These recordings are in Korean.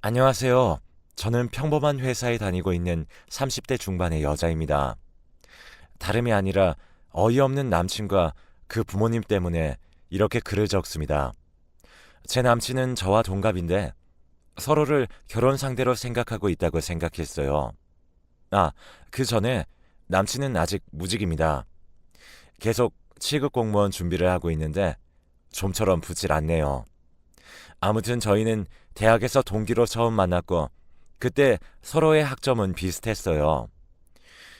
안녕하세요. 저는 평범한 회사에 다니고 있는 30대 중반의 여자입니다. 다름이 아니라 어이없는 남친과 그 부모님 때문에 이렇게 글을 적습니다. 제 남친은 저와 동갑인데 서로를 결혼 상대로 생각하고 있다고 생각했어요. 아, 그 전에 남친은 아직 무직입니다. 계속 7급 공무원 준비를 하고 있는데 좀처럼 붙질 않네요. 아무튼 저희는 대학에서 동기로 처음 만났고 그때 서로의 학점은 비슷했어요.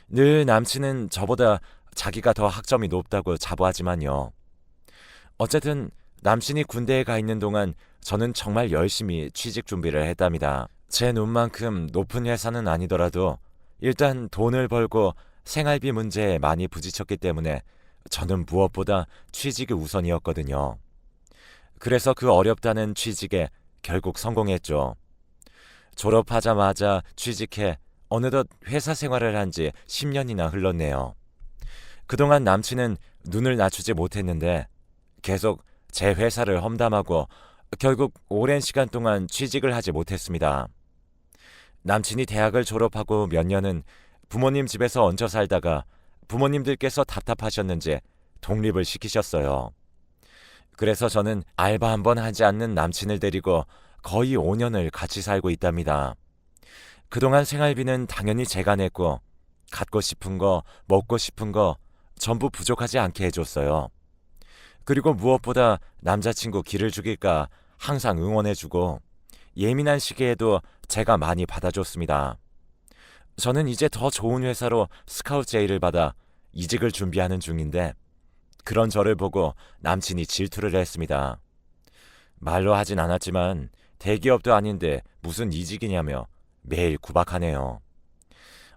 늘 남친은 저보다 자기가 더 학점이 높다고 자부하지만요. 어쨌든 남친이 군대에 가 있는 동안 저는 정말 열심히 취직 준비를 했답니다. 제 눈만큼 높은 회사는 아니더라도 일단 돈을 벌고 생활비 문제에 많이 부딪혔기 때문에 저는 무엇보다 취직이 우선이었거든요. 그래서 그 어렵다는 취직에 결국 성공했죠. 졸업하자마자 취직해 어느덧 회사 생활을 한 지 10년이나 흘렀네요. 그동안 남친은 눈을 낮추지 못했는데 계속 제 회사를 험담하고 결국 오랜 시간 동안 취직을 하지 못했습니다. 남친이 대학을 졸업하고 몇 년은 부모님 집에서 얹혀 살다가 부모님들께서 답답하셨는지 독립을 시키셨어요. 그래서 저는 알바 한 번 하지 않는 남친을 데리고 거의 5년을 같이 살고 있답니다. 그동안 생활비는 당연히 제가 냈고 갖고 싶은 거, 먹고 싶은 거 전부 부족하지 않게 해줬어요. 그리고 무엇보다 남자친구 기를 죽일까 항상 응원해주고 예민한 시기에도 제가 많이 받아줬습니다. 저는 이제 더 좋은 회사로 스카우트 제의를 받아 이직을 준비하는 중인데 그런 저를 보고 남친이 질투를 했습니다. 말로 하진 않았지만 대기업도 아닌데 무슨 이직이냐며 매일 구박하네요.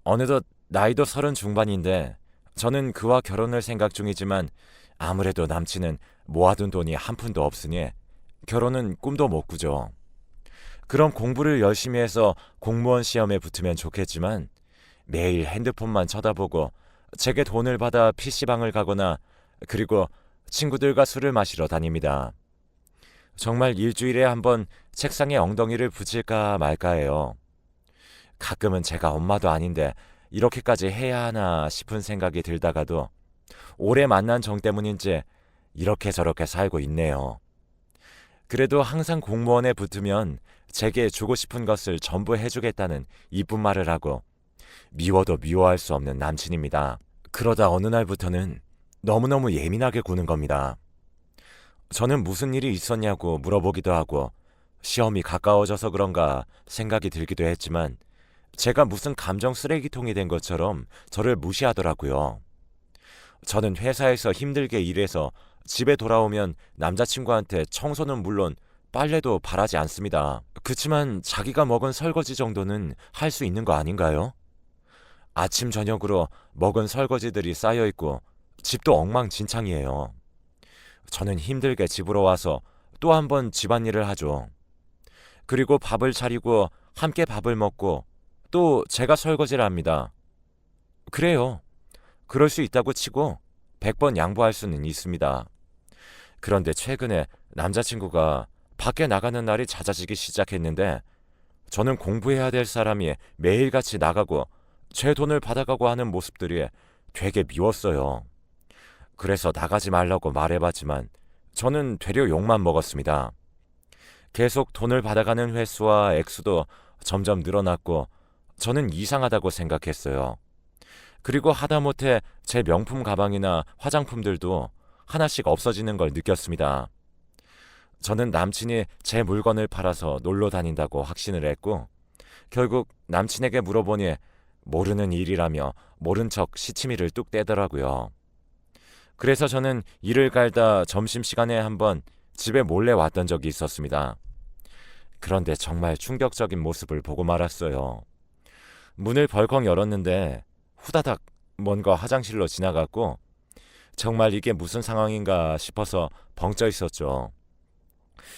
어느덧 나이도 30 중반인데 저는 그와 결혼을 생각 중이지만 아무래도 남친은 모아둔 돈이 한 푼도 없으니 결혼은 꿈도 못 꾸죠. 그럼 공부를 열심히 해서 공무원 시험에 붙으면 좋겠지만 매일 핸드폰만 쳐다보고 제게 돈을 받아 PC방을 가거나 그리고 친구들과 술을 마시러 다닙니다. 정말 일주일에 한 번 책상에 엉덩이를 붙일까 말까 해요. 가끔은 제가 엄마도 아닌데 이렇게까지 해야 하나 싶은 생각이 들다가도 오래 만난 정 때문인지 이렇게 저렇게 살고 있네요. 그래도 항상 공무원에 붙으면 제게 주고 싶은 것을 전부 해주겠다는 이쁜 말을 하고 미워도 미워할 수 없는 남친입니다. 그러다 어느 날부터는 너무너무 예민하게 구는 겁니다. 저는 무슨 일이 있었냐고 물어보기도 하고 시험이 가까워져서 그런가 생각이 들기도 했지만 제가 무슨 감정 쓰레기통이 된 것처럼 저를 무시하더라고요. 저는 회사에서 힘들게 일해서 집에 돌아오면 남자친구한테 청소는 물론 빨래도 바라지 않습니다. 그치만 자기가 먹은 설거지 정도는 할 수 있는 거 아닌가요? 아침 저녁으로 먹은 설거지들이 쌓여있고 집도 엉망진창이에요. 저는 힘들게 집으로 와서 또 한 번 집안일을 하죠. 그리고 밥을 차리고 함께 밥을 먹고 또 제가 설거지를 합니다. 그래요. 그럴 수 있다고 치고 100번 양보할 수는 있습니다. 그런데 최근에 남자친구가 밖에 나가는 날이 잦아지기 시작했는데 저는 공부해야 될 사람이 매일같이 나가고 제 돈을 받아가고 하는 모습들이 되게 미웠어요. 그래서 나가지 말라고 말해봤지만 저는 되려 욕만 먹었습니다. 계속 돈을 받아가는 횟수와 액수도 점점 늘어났고 저는 이상하다고 생각했어요. 그리고 하다못해 제 명품 가방이나 화장품들도 하나씩 없어지는 걸 느꼈습니다. 저는 남친이 제 물건을 팔아서 놀러 다닌다고 확신을 했고 결국 남친에게 물어보니 모르는 일이라며 모른 척 시치미를 뚝 떼더라고요. 그래서 저는 일을 갈다 점심시간에 한번 집에 몰래 왔던 적이 있었습니다. 그런데 정말 충격적인 모습을 보고 말았어요. 문을 벌컥 열었는데 후다닥 뭔가 화장실로 지나갔고 정말 이게 무슨 상황인가 싶어서 벙쪄 있었죠.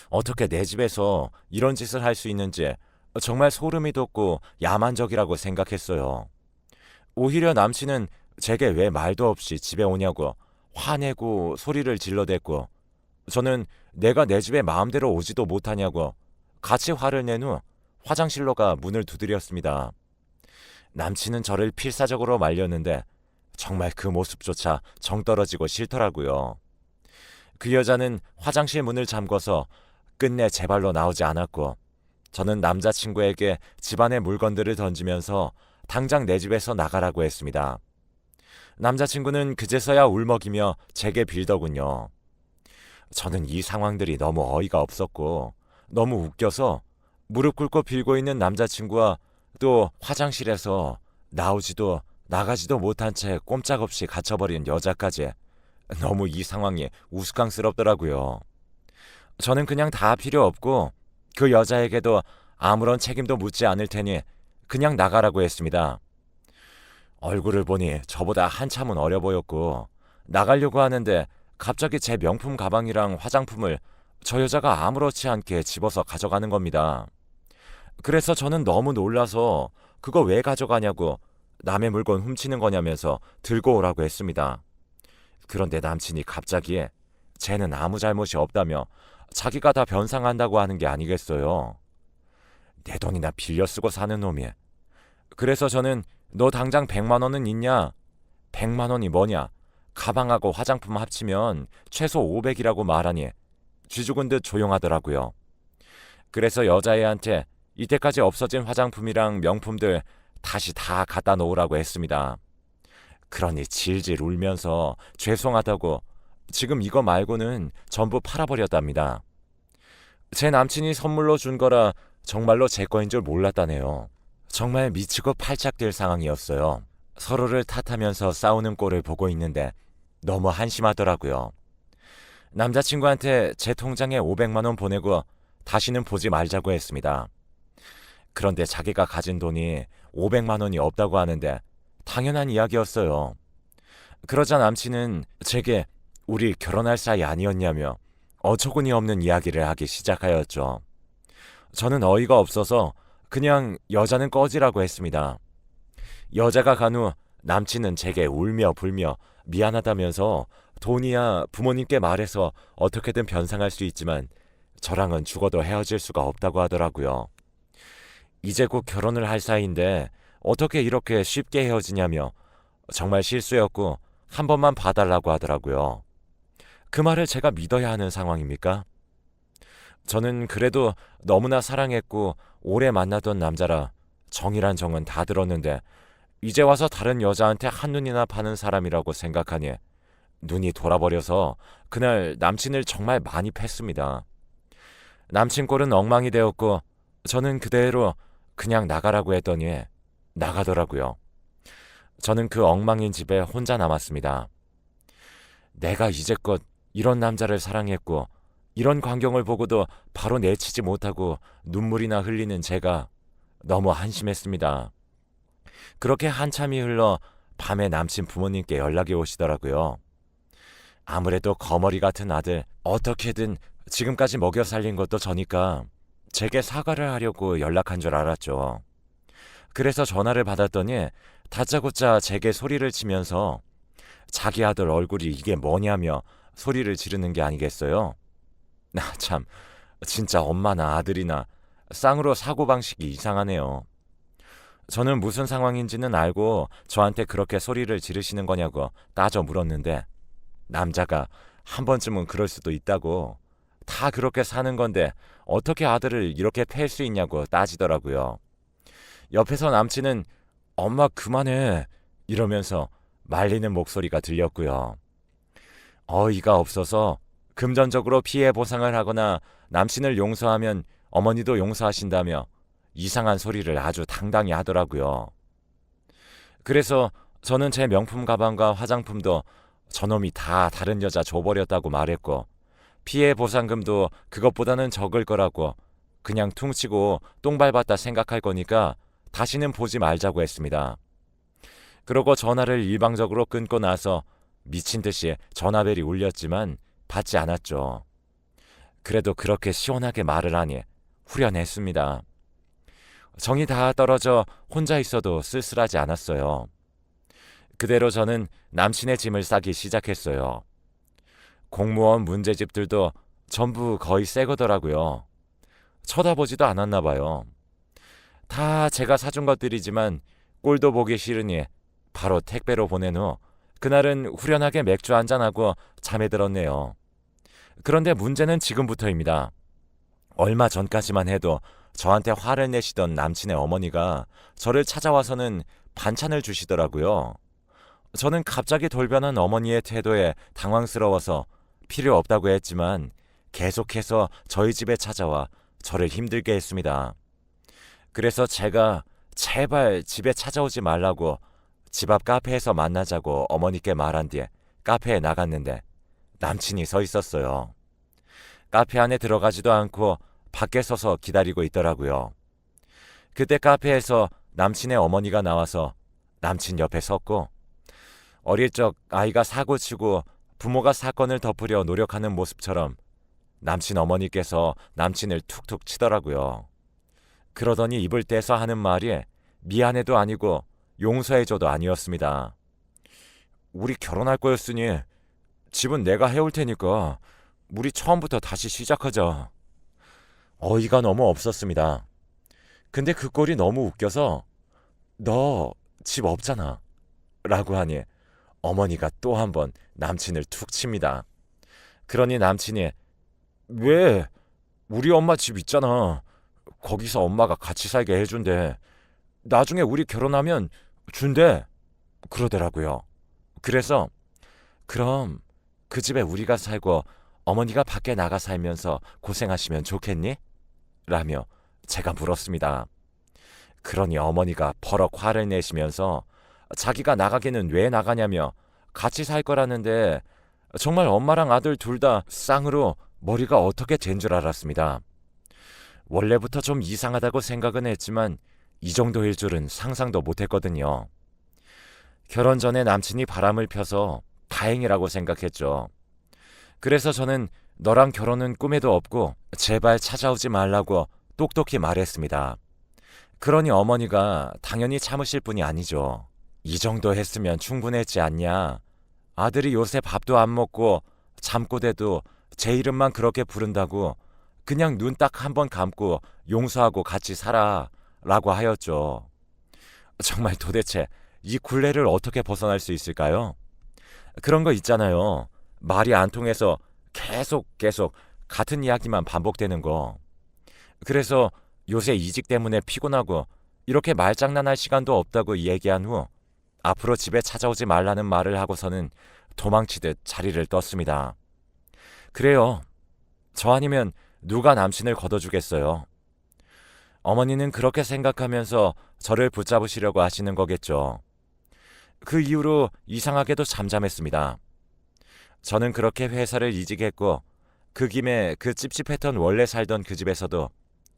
어떻게 내 집에서 이런 짓을 할 수 있는지 정말 소름이 돋고 야만적이라고 생각했어요. 오히려 남친은 제게 왜 말도 없이 집에 오냐고 화내고 소리를 질러댔고 저는 내가 내 집에 마음대로 오지도 못하냐고 같이 화를 낸 후 화장실로 가 문을 두드렸습니다. 남친은 저를 필사적으로 말렸는데 정말 그 모습조차 정 떨어지고 싫더라고요. 그 여자는 화장실 문을 잠궈서 끝내 제 발로 나오지 않았고 저는 남자친구에게 집안의 물건들을 던지면서 당장 내 집에서 나가라고 했습니다. 남자친구는 그제서야 울먹이며 제게 빌더군요. 저는 이 상황들이 너무 어이가 없었고 너무 웃겨서 무릎 꿇고 빌고 있는 남자친구와 또 화장실에서 나오지도 나가지도 못한 채 꼼짝없이 갇혀버린 여자까지 너무 이 상황이 우스꽝스럽더라고요. 저는 그냥 다 필요 없고 그 여자에게도 아무런 책임도 묻지 않을 테니 그냥 나가라고 했습니다. 얼굴을 보니 저보다 한참은 어려 보였고 나가려고 하는데 갑자기 제 명품 가방이랑 화장품을 저 여자가 아무렇지 않게 집어서 가져가는 겁니다. 그래서 저는 너무 놀라서 그거 왜 가져가냐고 남의 물건 훔치는 거냐면서 들고 오라고 했습니다. 그런데 남친이 갑자기 쟤는 아무 잘못이 없다며 자기가 다 변상한다고 하는 게 아니겠어요. 내 돈이나 빌려 쓰고 사는 놈이. 그래서 저는 너 당장 100만 원은 있냐? 100만 원이 뭐냐? 가방하고 화장품 합치면 최소 500이라고 말하니 쥐죽은 듯 조용하더라고요. 그래서 여자애한테 이때까지 없어진 화장품이랑 명품들 다시 다 갖다 놓으라고 했습니다. 그러니 질질 울면서 죄송하다고 지금 이거 말고는 전부 팔아버렸답니다. 제 남친이 선물로 준 거라 정말로 제 거인 줄 몰랐다네요. 정말 미치고 팔짝 뛸 상황이었어요. 서로를 탓하면서 싸우는 꼴을 보고 있는데 너무 한심하더라고요. 남자친구한테 제 통장에 500만 원 보내고 다시는 보지 말자고 했습니다. 그런데 자기가 가진 돈이 500만 원이 없다고 하는데 당연한 이야기였어요. 그러자 남친은 제게 우리 결혼할 사이 아니었냐며 어처구니 없는 이야기를 하기 시작하였죠. 저는 어이가 없어서 그냥 여자는 꺼지라고 했습니다. 여자가 간 후 남친은 제게 울며 불며 미안하다면서 돈이야 부모님께 말해서 어떻게든 변상할 수 있지만 저랑은 죽어도 헤어질 수가 없다고 하더라고요. 이제 곧 결혼을 할 사이인데 어떻게 이렇게 쉽게 헤어지냐며 정말 실수였고 한 번만 봐달라고 하더라고요. 그 말을 제가 믿어야 하는 상황입니까? 저는 그래도 너무나 사랑했고 오래 만나던 남자라 정이란 정은 다 들었는데 이제 와서 다른 여자한테 한눈이나 파는 사람이라고 생각하니 눈이 돌아버려서 그날 남친을 정말 많이 팼습니다. 남친 꼴은 엉망이 되었고 저는 그대로 그냥 나가라고 했더니 나가더라고요. 저는 그 엉망인 집에 혼자 남았습니다. 내가 이제껏 이런 남자를 사랑했고 이런 광경을 보고도 바로 내치지 못하고 눈물이나 흘리는 제가 너무 한심했습니다. 그렇게 한참이 흘러 밤에 남친 부모님께 연락이 오시더라고요. 아무래도 거머리 같은 아들 어떻게든 지금까지 먹여 살린 것도 저니까 제게 사과를 하려고 연락한 줄 알았죠. 그래서 전화를 받았더니 다짜고짜 제게 소리를 치면서 자기 아들 얼굴이 이게 뭐냐며 소리를 지르는 게 아니겠어요? 나 참 진짜 엄마나 아들이나 쌍으로 사고방식이 이상하네요. 저는 무슨 상황인지는 알고 저한테 그렇게 소리를 지르시는 거냐고 따져 물었는데 남자가 한 번쯤은 그럴 수도 있다고 다 그렇게 사는 건데 어떻게 아들을 이렇게 팰 수 있냐고 따지더라고요. 옆에서 남친은 엄마 그만해 이러면서 말리는 목소리가 들렸고요. 어이가 없어서 금전적으로 피해 보상을 하거나 남친을 용서하면 어머니도 용서하신다며 이상한 소리를 아주 당당히 하더라고요. 그래서 저는 제 명품 가방과 화장품도 저놈이 다 다른 여자 줘버렸다고 말했고 피해 보상금도 그것보다는 적을 거라고 그냥 퉁치고 똥 밟았다 생각할 거니까 다시는 보지 말자고 했습니다. 그러고 전화를 일방적으로 끊고 나서 미친 듯이 전화벨이 울렸지만 받지 않았죠. 그래도 그렇게 시원하게 말을 하니 후련했습니다. 정이 다 떨어져 혼자 있어도 쓸쓸하지 않았어요. 그대로 저는 남친의 짐을 싸기 시작했어요. 공무원 문제집들도 전부 거의 새 거더라고요. 쳐다보지도 않았나 봐요. 다 제가 사준 것들이지만 꼴도 보기 싫으니 바로 택배로 보낸 후 그날은 후련하게 맥주 한잔하고 잠에 들었네요. 그런데 문제는 지금부터입니다. 얼마 전까지만 해도 저한테 화를 내시던 남친의 어머니가 저를 찾아와서는 반찬을 주시더라고요. 저는 갑자기 돌변한 어머니의 태도에 당황스러워서 필요 없다고 했지만 계속해서 저희 집에 찾아와 저를 힘들게 했습니다. 그래서 제가 제발 집에 찾아오지 말라고 집 앞 카페에서 만나자고 어머니께 말한 뒤에 카페에 나갔는데 남친이 서 있었어요. 카페 안에 들어가지도 않고 밖에 서서 기다리고 있더라고요. 그때 카페에서 남친의 어머니가 나와서 남친 옆에 섰고 어릴 적 아이가 사고치고 부모가 사건을 덮으려 노력하는 모습처럼 남친 어머니께서 남친을 툭툭 치더라고요. 그러더니 입을 떼서 하는 말이 미안해도 아니고 용서해줘도 아니었습니다. 우리 결혼할 거였으니 집은 내가 해올 테니까 우리 처음부터 다시 시작하자. 어이가 너무 없었습니다. 근데 그 꼴이 너무 웃겨서 너 집 없잖아 라고 하니 어머니가 또 한 번 남친을 툭 칩니다. 그러니 남친이 왜? 우리 엄마 집 있잖아. 거기서 엄마가 같이 살게 해준대. 나중에 우리 결혼하면 준대. 그러더라고요. 그래서 그럼 그 집에 우리가 살고 어머니가 밖에 나가 살면서 고생하시면 좋겠니? 라며 제가 물었습니다. 그러니 어머니가 버럭 화를 내시면서 자기가 나가기는 왜 나가냐며 같이 살 거라는데 정말 엄마랑 아들 둘 다 쌍으로 머리가 어떻게 된 줄 알았습니다. 원래부터 좀 이상하다고 생각은 했지만 이 정도일 줄은 상상도 못했거든요. 결혼 전에 남친이 바람을 펴서 다행이라고 생각했죠. 그래서 저는 너랑 결혼은 꿈에도 없고 제발 찾아오지 말라고 똑똑히 말했습니다. 그러니 어머니가 당연히 참으실 분이 아니죠. 이 정도 했으면 충분했지 않냐. 아들이 요새 밥도 안 먹고 잠꼬대도 제 이름만 그렇게 부른다고 그냥 눈 딱 한 번 감고 용서하고 같이 살아 라고 하였죠. 정말 도대체 이 굴레를 어떻게 벗어날 수 있을까요? 그런 거 있잖아요. 말이 안 통해서 계속 같은 이야기만 반복되는 거. 그래서 요새 이직 때문에 피곤하고 이렇게 말장난할 시간도 없다고 얘기한 후 앞으로 집에 찾아오지 말라는 말을 하고서는 도망치듯 자리를 떴습니다. 그래요. 저 아니면 누가 남친을 걷어주겠어요. 어머니는 그렇게 생각하면서 저를 붙잡으시려고 하시는 거겠죠. 그 이후로 이상하게도 잠잠했습니다. 저는 그렇게 회사를 이직했고 그 김에 그 찝찝했던 원래 살던 그 집에서도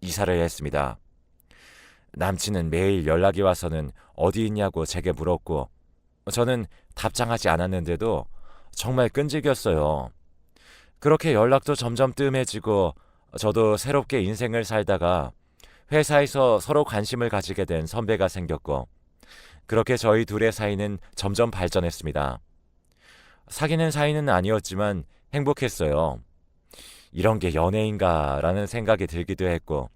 이사를 했습니다. 남친은 매일 연락이 와서는 어디 있냐고 제게 물었고 저는 답장하지 않았는데도 정말 끈질겼어요. 그렇게 연락도 점점 뜸해지고 저도 새롭게 인생을 살다가 회사에서 서로 관심을 가지게 된 선배가 생겼고 그렇게 저희 둘의 사이는 점점 발전했습니다. 사귀는 사이는 아니었지만 행복했어요. 이런 게 연애인가라는 생각이 들기도 했고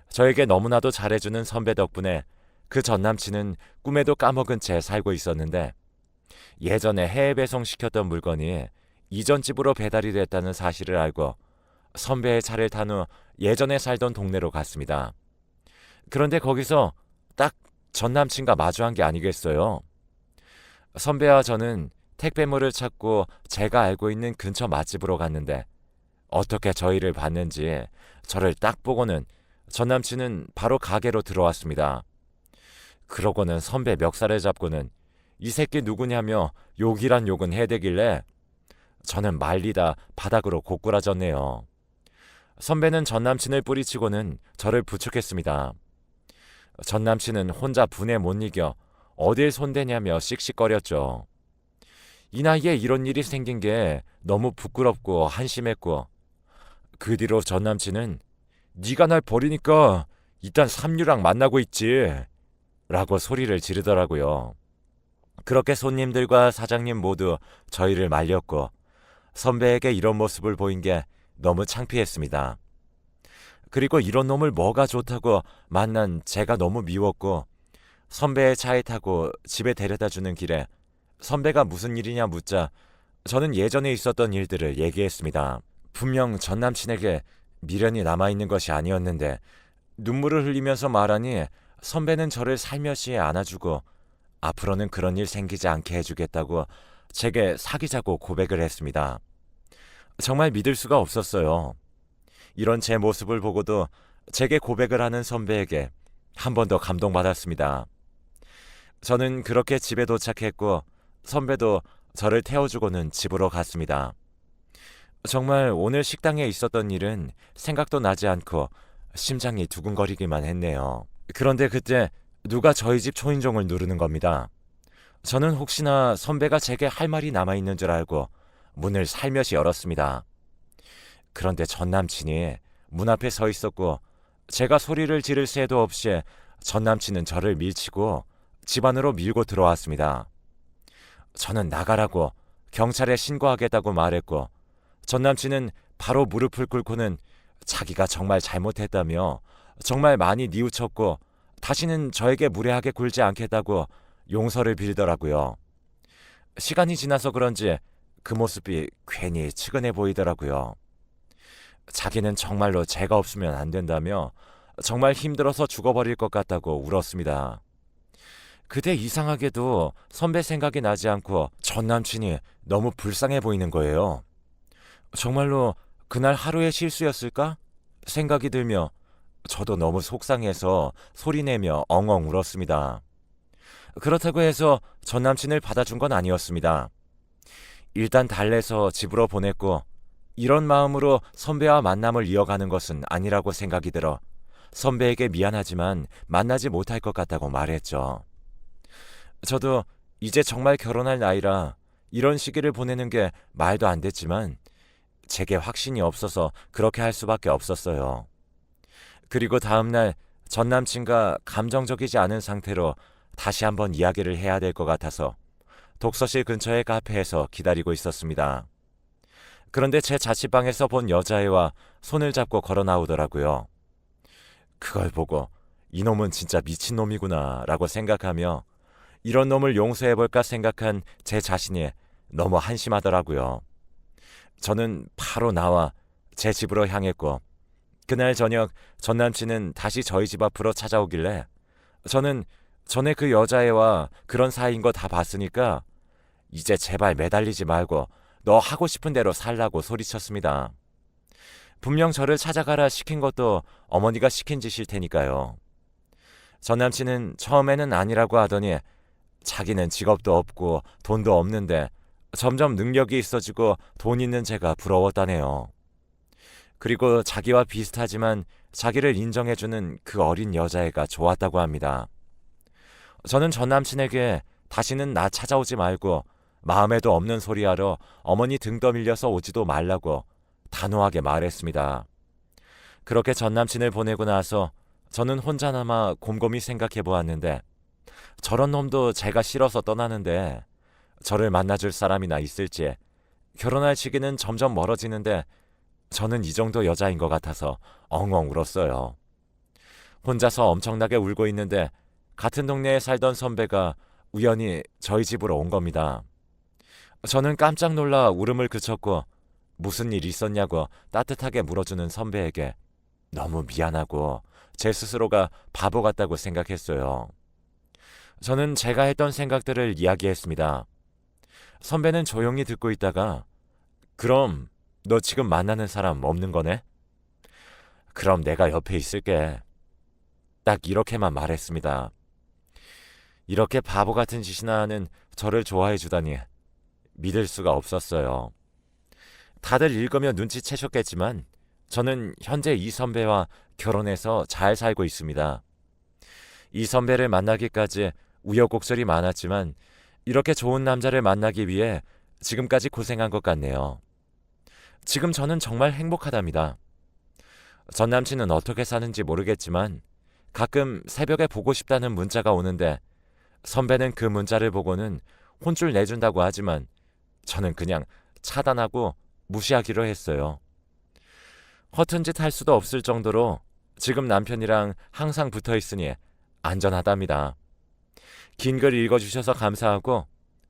저에게 너무나도 잘해주는 선배 덕분에 그 전 남친은 꿈에도 까먹은 채 살고 있었는데 예전에 해외 배송시켰던 물건이 이전 집으로 배달이 됐다는 사실을 알고 선배의 차를 탄 후 예전에 살던 동네로 갔습니다. 그런데 거기서 딱 전 남친과 마주한 게 아니겠어요. 선배와 저는 택배물을 찾고 제가 알고 있는 근처 맛집으로 갔는데 어떻게 저희를 봤는지 저를 딱 보고는 전 남친은 바로 가게로 들어왔습니다. 그러고는 선배 멱살을 잡고는 이 새끼 누구냐며 욕이란 욕은 해대길래 저는 말리다 바닥으로 고꾸라졌네요. 선배는 전 남친을 뿌리치고는 저를 부축했습니다. 전 남친은 혼자 분에 못 이겨 어딜 손대냐며 씩씩거렸죠. 이 나이에 이런 일이 생긴 게 너무 부끄럽고 한심했고 그 뒤로 전 남친은 네가 날 버리니까 일단 삼류랑 만나고 있지 라고 소리를 지르더라고요. 그렇게 손님들과 사장님 모두 저희를 말렸고 선배에게 이런 모습을 보인 게 너무 창피했습니다. 그리고 이런 놈을 뭐가 좋다고 만난 제가 너무 미웠고 선배의 차에 타고 집에 데려다 주는 길에 선배가 무슨 일이냐 묻자 저는 예전에 있었던 일들을 얘기했습니다. 분명 전 남친에게 미련이 남아있는 것이 아니었는데 눈물을 흘리면서 말하니 선배는 저를 살며시 안아주고 앞으로는 그런 일 생기지 않게 해주겠다고 제게 사귀자고 고백을 했습니다. 정말 믿을 수가 없었어요. 이런 제 모습을 보고도 제게 고백을 하는 선배에게 한 번 더 감동받았습니다. 저는 그렇게 집에 도착했고 선배도 저를 태워주고는 집으로 갔습니다. 정말 오늘 식당에 있었던 일은 생각도 나지 않고 심장이 두근거리기만 했네요. 그런데 그때 누가 저희 집 초인종을 누르는 겁니다. 저는 혹시나 선배가 제게 할 말이 남아있는 줄 알고 문을 살며시 열었습니다. 그런데 전 남친이 문 앞에 서 있었고 제가 소리를 지를 새도 없이 전 남친은 저를 밀치고 집 안으로 밀고 들어왔습니다. 저는 나가라고 경찰에 신고하겠다고 말했고 전 남친은 바로 무릎을 꿇고는 자기가 정말 잘못했다며 정말 많이 뉘우쳤고 다시는 저에게 무례하게 굴지 않겠다고 용서를 빌더라고요. 시간이 지나서 그런지 그 모습이 괜히 측은해 보이더라고요. 자기는 정말로 제가 없으면 안 된다며 정말 힘들어서 죽어버릴 것 같다고 울었습니다. 그때 이상하게도 선배 생각이 나지 않고 전 남친이 너무 불쌍해 보이는 거예요. 정말로 그날 하루의 실수였을까? 생각이 들며 저도 너무 속상해서 소리내며 엉엉 울었습니다. 그렇다고 해서 전 남친을 받아준 건 아니었습니다. 일단 달래서 집으로 보냈고 이런 마음으로 선배와 만남을 이어가는 것은 아니라고 생각이 들어 선배에게 미안하지만 만나지 못할 것 같다고 말했죠. 저도 이제 정말 결혼할 나이라 이런 시기를 보내는 게 말도 안 됐지만 제게 확신이 없어서 그렇게 할 수밖에 없었어요. 그리고 다음날 전 남친과 감정적이지 않은 상태로 다시 한번 이야기를 해야 될 것 같아서 독서실 근처의 카페에서 기다리고 있었습니다. 그런데 제 자취방에서 본 여자애와 손을 잡고 걸어 나오더라고요. 그걸 보고 이놈은 진짜 미친놈이구나 라고 생각하며 이런 놈을 용서해볼까 생각한 제 자신이 너무 한심하더라고요. 저는 바로 나와 제 집으로 향했고 그날 저녁 전 남친은 다시 저희 집 앞으로 찾아오길래 저는 전에 그 여자애와 그런 사이인 거 다 봤으니까 이제 제발 매달리지 말고 너 하고 싶은 대로 살라고 소리쳤습니다. 분명 저를 찾아가라 시킨 것도 어머니가 시킨 짓일 테니까요. 전 남친은 처음에는 아니라고 하더니 자기는 직업도 없고 돈도 없는데 점점 능력이 있어지고 돈 있는 제가 부러웠다네요. 그리고 자기와 비슷하지만 자기를 인정해주는 그 어린 여자애가 좋았다고 합니다. 저는 전 남친에게 다시는 나 찾아오지 말고 마음에도 없는 소리하러 어머니 등 떠밀려서 오지도 말라고 단호하게 말했습니다. 그렇게 전 남친을 보내고 나서 저는 혼자 남아 곰곰이 생각해 보았는데 저런 놈도 제가 싫어서 떠나는데 저를 만나줄 사람이나 있을지 결혼할 시기는 점점 멀어지는데 저는 이 정도 여자인 것 같아서 엉엉 울었어요. 혼자서 엄청나게 울고 있는데 같은 동네에 살던 선배가 우연히 저희 집으로 온 겁니다. 저는 깜짝 놀라 울음을 그쳤고 무슨 일 있었냐고 따뜻하게 물어주는 선배에게 너무 미안하고 제 스스로가 바보 같다고 생각했어요. 저는 제가 했던 생각들을 이야기했습니다. 선배는 조용히 듣고 있다가 그럼 너 지금 만나는 사람 없는 거네? 그럼 내가 옆에 있을게. 딱 이렇게만 말했습니다. 이렇게 바보 같은 짓이나 하는 저를 좋아해 주다니 믿을 수가 없었어요. 다들 읽으며 눈치채셨겠지만 저는 현재 이 선배와 결혼해서 잘 살고 있습니다. 이 선배를 만나기까지 우여곡절이 많았지만 이렇게 좋은 남자를 만나기 위해 지금까지 고생한 것 같네요. 지금 저는 정말 행복하답니다. 전 남친은 어떻게 사는지 모르겠지만 가끔 새벽에 보고 싶다는 문자가 오는데 선배는 그 문자를 보고는 혼쭐 내준다고 하지만 저는 그냥 차단하고 무시하기로 했어요. 허튼 짓 할 수도 없을 정도로 지금 남편이랑 항상 붙어 있으니 안전하답니다. 긴 글 읽어주셔서 감사하고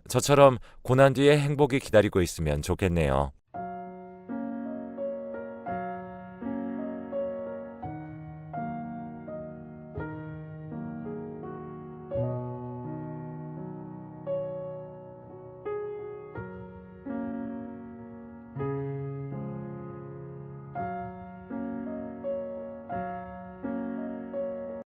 저처럼 고난 뒤에 행복이 기다리고 있으면 좋겠네요.